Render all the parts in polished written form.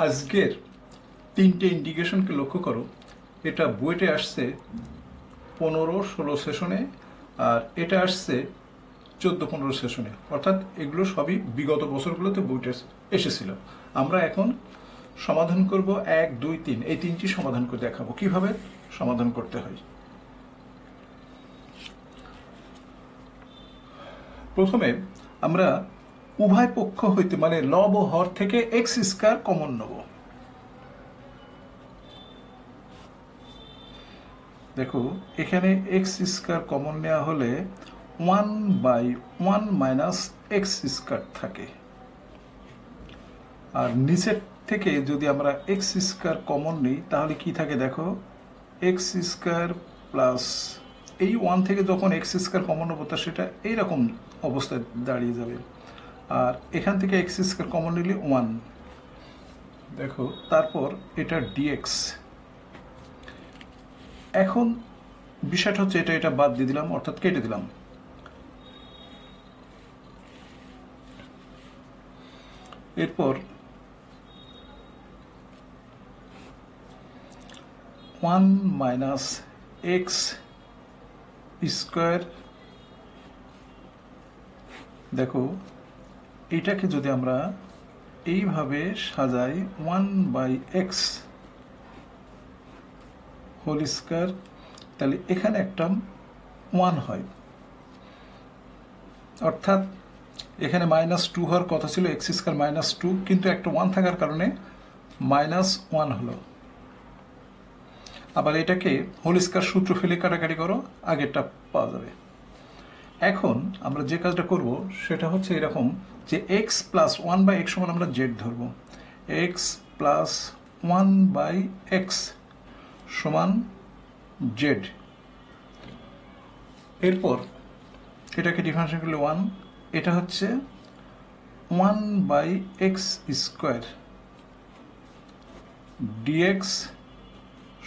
আজকের তিনটে ইন্টিগ্রেশনকে লক্ষ্য করো। এটা বুয়েটে আসছে 15-16 সেশনে, আর এটা আসছে 14-15 সেশনে, অর্থাৎ এগুলো সবই বিগত বছরগুলোতে বুয়েটে এসেছিল। আমরা এখন সমাধান করব 1, 2, 3, এই তিনটি সমাধান করে দেখাবো কিভাবে সমাধান করতে হয়। প্রথমে আমরা উভয় পক্ষ হইতে মানে লব ও হর থেকে এক্স স্কয়ার কমন নেব। দেখো এখানে এক্স স্কয়ার কমন নেওয়া হলে 1/1 মাইনাস এক্স স্কয়ার থাকে, আর নিচের থেকে যদি আমরা এক্স স্কয়ার কমন নিই তাহলে কি থাকে দেখো, এক্স স্কয়ার প্লাস এই 1 থেকে যখন এক্স স্কয়ার কমন নেবো তা সেটা এইরকম অবস্থায় দাঁড়িয়ে যাবে। আর এখান থেকে এক্স স্কয়ার কমন নিলে 1, দেখো তারপর এটা ডিএক্স। এখন বিষয়টা হচ্ছে এটা বাদ দিয়ে দিলাম, অর্থাৎ কেটে দিলাম। এরপর 1 মাইনাস এক্স স্কোয়ার, দেখো এটাকে যদি আমরা এইভাবে সাজাই 1/x হোল স্কোয়ার, তাহলে এখানে একটা 1 হয়, অর্থাৎ এখানে -2 হওয়ার কথা ছিল এক্স স্কোয়ার -2, কিন্তু একটা 1 থাকার কারণে -1 হলো। আবার এটাকে হোল স্কয়ার সূত্র ফেলে কাটাকাটি করো, আগেরটা পাওয়া যাবে। এখন আমরা যে কাজটা করব সেটা হচ্ছে এরকম যে এক্স প্লাস 1/x সমান আমরা জেড ধরব। এক্স প্লাস 1/x সমান জেড। এরপর এটাকে ডিফারেন্সিয়েট করলে 1, এটা হচ্ছে 1/x স্কোয়ার ডিএক্স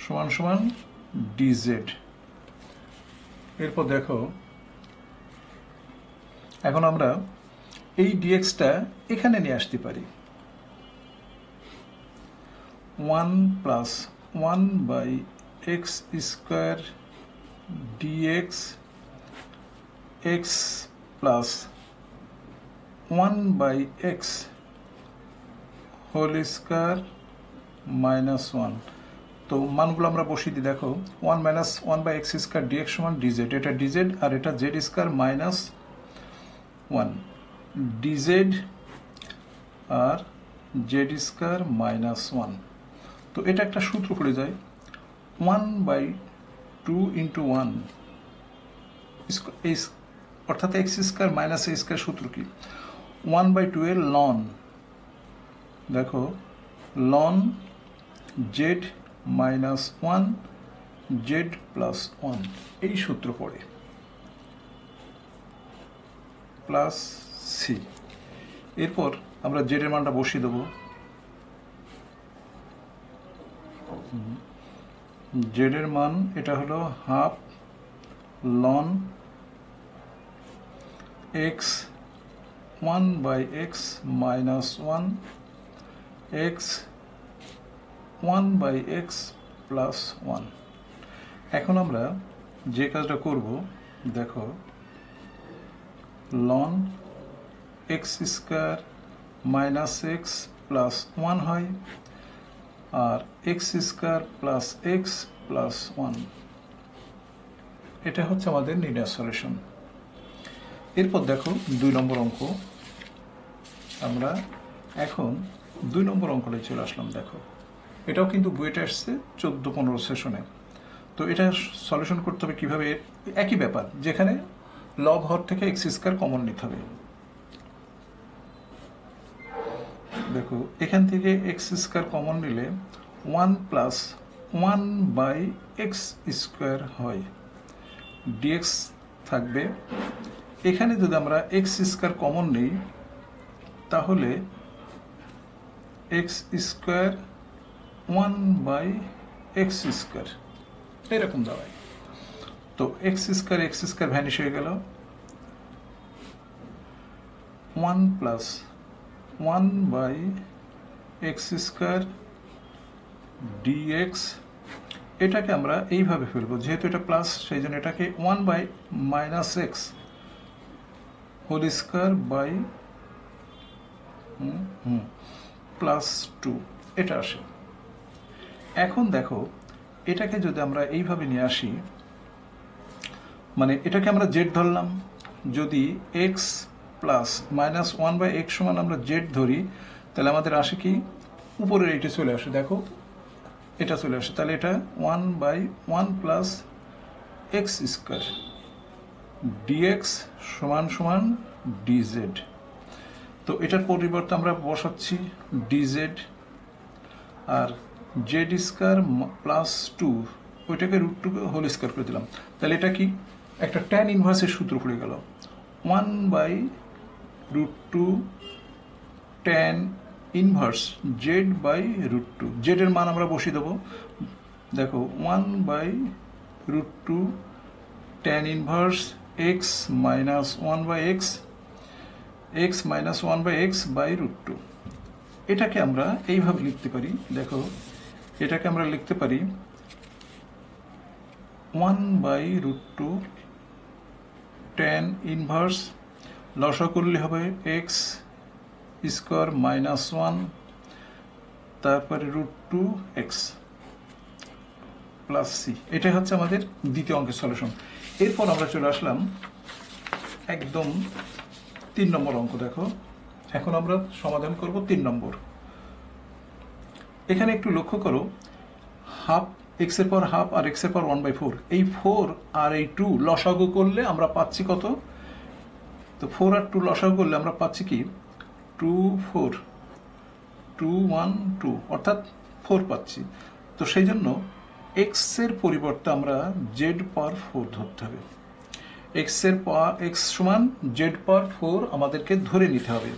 সমান সমান ডিজেড। এরপর দেখো এখন আমরা এই ডিএক্সটা এখানে নিয়ে আসতে পারি। 1 plus 1/x square dx x plus 1/x whole square -1। তো মানগুলো আমরা বসিয়ে দিই, দেখো 1 মাইনাস 1/x স্কোয়ার ডিএক্স সমান ডিজেড, এটা ডিজেড আর এটা জেড স্কোয়ার -1 ডিজেড আর জেড স্কোয়ার -1। তো এটা একটা সূত্র পড়ে যায় 1/2 ইন্টু 1, অর্থাৎ এক্স স্কোয়ার মাইনাস এ স্কোয়ার সূত্র কি 1/2 এর লন, দেখো লন জেড -1 জেড প্লাস 1, এই সূত্র পড়ে প্লাস সি। এরপর আমরা জেড এর মানটা বসিয়ে দেবো। জেড এর মান এটা হলো half ln x 1/x -1 x 1/x plus 1। এখন আমরা যে কাজটা করব দেখো, ln x square -x plus 1 হয়, আর x square plus x plus 1, এটা হচ্ছে আমাদের নির্ণয় সলিউশন। এরপর দেখো 2 নম্বর অঙ্ক। আমরা এখন 2 নম্বর অঙ্কটায় চলে আসলাম। দেখো এটাও কিন্তু বুয়েটে আসছে 14-15 সেশনে। তো এটা সলিউশন করতে হবে কীভাবে, একই ব্যাপার, যেখানে লব হর থেকে এক্স স্কয়ার কমন নিতে হবে। দেখো এখান থেকে এক্স স্কয়ার কমন নিলে 1 প্লাস 1/x স্কোয়ার হয়, ডিএক্স থাকবে। এখানে যদি আমরা এক্স স্কোয়ার কমন নিই তাহলে এক্স স্কোয়ার 1/x স্কোয়ার এরকম দাঁড়ায়। তো এক্স স্কোয়ার ভ্যানিশ হয়ে গেল, 1 plus 1/x x square dx, এটাকে আমরা এইভাবে ফেলবো, যেহেতু এটা প্লাস সেই জন্য এটাকে 1/-x হোল স্কোয়ার বাই +2 এটা আসে। এখন দেখো এটাকে যদি আমরা এইভাবে নিয়ে আসি, মানে এটাকে আমরা জেড ধরলাম, যদি এক্স প্লাস -1/x সমান আমরা জেড ধরি, তাহলে আমাদের আসে কি উপরের এইটা চলে আসে, দেখো এটা চলে আসে, তাহলে এটা 1/1 + x স্কোয়ার ডিএক্স সমান সমান ডিজেড। তো এটার পরিবর্তে আমরা বসাচ্ছি ডিজেড, আর জেড স্কোয়ার +2 ওইটাকে √2 হোল স্কোয়ার করে দিলাম, তাহলে এটা কি একটা ট্যান ইনভার্সের সূত্র পড়ে গেল, 1/√2 ট্যান ইনভার্স z/√2। জেড এর মান আমরা বসিয়ে দেবো, দেখো 1/√2 tan inverse x - 1/x x - 1/x/√2। এটাকে আমরা এইভাবে লিখতে পারি, দেখো এটাকে আমরা লিখতে পারি 1/√2 ট্যান ইনভার্স, লসাগু করলে হবে x স্কোয়ার -1 তারপরে √2x + c। এটাই হচ্ছে আমাদের দ্বিতীয় অঙ্কের সলিউশন। এরপর আমরা চলে আসলাম একদম 3 নম্বর অঙ্ক। দেখো এখন আমরা সমাধান করব 3 নম্বর। এখানে একটু লক্ষ্য করো, হাফ x এর পাওয়ার হাফ আর x এর পাওয়ার 1/4, এই 4 আর এই 2 লসাগু করলে আমরা পাচ্ছি কত? তো 4 আর 2 লসাগু করলে আমরা পাচ্ছি কি 2 4 2 1 2, অর্থাৎ 4 পাচ্ছি। তো সেই জন্য x এর পরিবর্তে আমরা z/4 ধরতে হবে। x সমান z/4 আমাদেরকে ধরে নিতে হবে।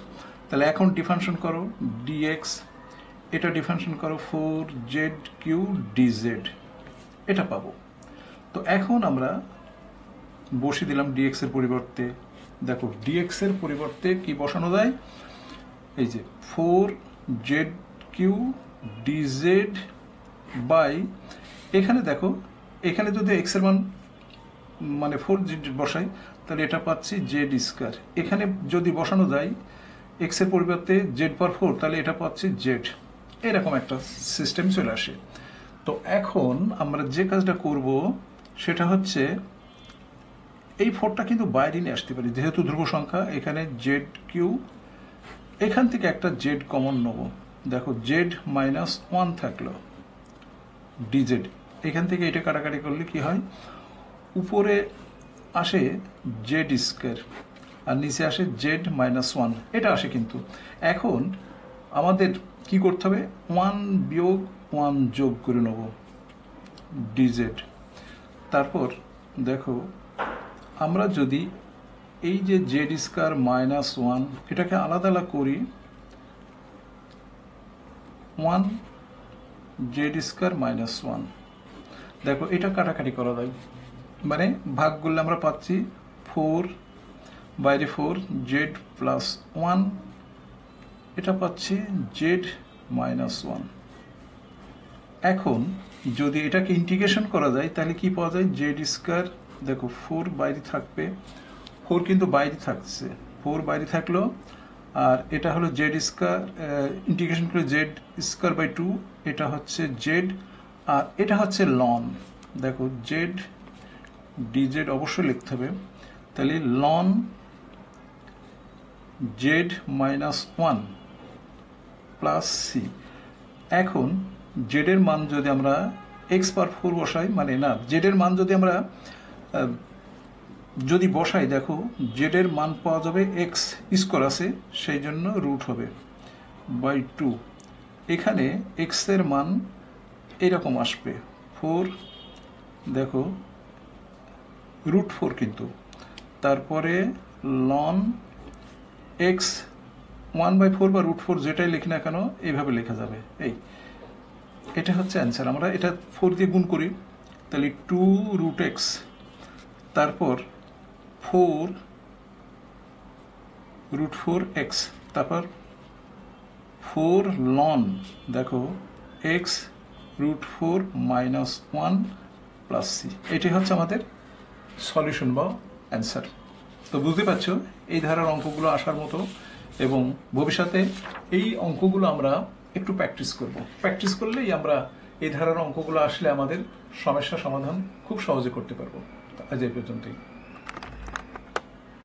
তাহলে এখন ডিফারেন্সিয়েশন করো dx, এটা ডিফারেন্সিয়েশন করো 4z³ dz, এটা পাবো। তো এখন আমরা বসিয়ে দিলাম dx এর পরিবর্তে, দেখো dx এর পরিবর্তে কি বসানো যায়, এই যে 4z³ dz বাই, এখানে দেখো এখানে যদি x এর মান মানে 4z বসাই তাহলে এটা পাচ্ছি জেড স্কোয়ার, এখানে যদি বসানো যায় x এর পরিবর্তে z/4 তাহলে এটা পাচ্ছি জেড, এরকম একটা সিস্টেম চলে আসে। তো এখন আমরা যে কাজটা করব সেটা হচ্ছে এই 4টা কিন্তু বাইরে নিয়ে আসতে পারি, যেহেতু ধ্রুব সংখ্যা, এখানে z³ এখান থেকে একটা জেড কমন নেব, দেখো z-1 থাকলো dz, এখান থেকে এটা কাটাকাটি করলে কি হয়, উপরে আসে জেড স্কোয়ার আর নিচে আসে z-1, এটা আসে। কিন্তু এখন আমাদের কি করতে হবে, 1 বিয়োগ 1 যোগ করে নেব dz। তারপর দেখো আমরা যদি এই যে জেড স্কোয়ার -1 এটাকে আলাদা আলাদা করি, 1 জেড স্কোয়ার -1, দেখো এটা কাটাকাটি করা যায়, মানে ভাগ করলে আমরা পাচ্ছি 4 বাইরে 4 z+1, এটা পাচ্ছি z-1। এখন যদি এটাকে ইন্টিগ্রেশন করা যায় তাহলে কি পাওয়া যায়, জেড স্কোয়ার, দেখো 4 বাইরে থাকবে, 4 কিন্তু বাইরে থাকছে, 4 বাইরে থাকলো, আর এটা হলো জেড স্কোয়ার, ইন্টিগ্রেশন করে z²/2, এটা হচ্ছে জেড, আর এটা হচ্ছে লন, দেখো জেড dz অবশ্যই লিখতে হবে, তাহলে লন z-1 প্লাস সি। এখন জেড এর মান যদি আমরা x/4 বসাই, মানে না, জেড এর মান যদি আমরা যদি বসাই, দেখো জেড এর মান পাওয়া যাবে, x স্কোয়ার আছে সেই জন্য রুট হবে /2, এখানে x এর মান এরকম আসবে 4, দেখো √4 কিন্তু, তারপরে লন x 1/4 বা √4 যেটাই লিখি না কেন এইভাবে লেখা যাবে, এটা হচ্ছে অ্যান্সার। আমরা এটা 4 দিয়ে গুণ করি, তাহলে 2√x, তারপর 4 √4x, তারপর ফোর লন দেখো x root four minus one plus c, এটি হচ্ছে আমাদের সলিউশন বা অ্যান্সার। তো বুঝতে পারছো এই ধারার অঙ্কগুলো আসার মতো, এবং ভবিষ্যতে এই অঙ্কগুলো আমরা একটু প্র্যাকটিস করব। প্র্যাকটিস করলেই আমরা এই ধারার অঙ্কগুলো আসলে আমাদের সমস্যা সমাধান খুব সহজে করতে পারবো। আজ এই পর্যন্তই।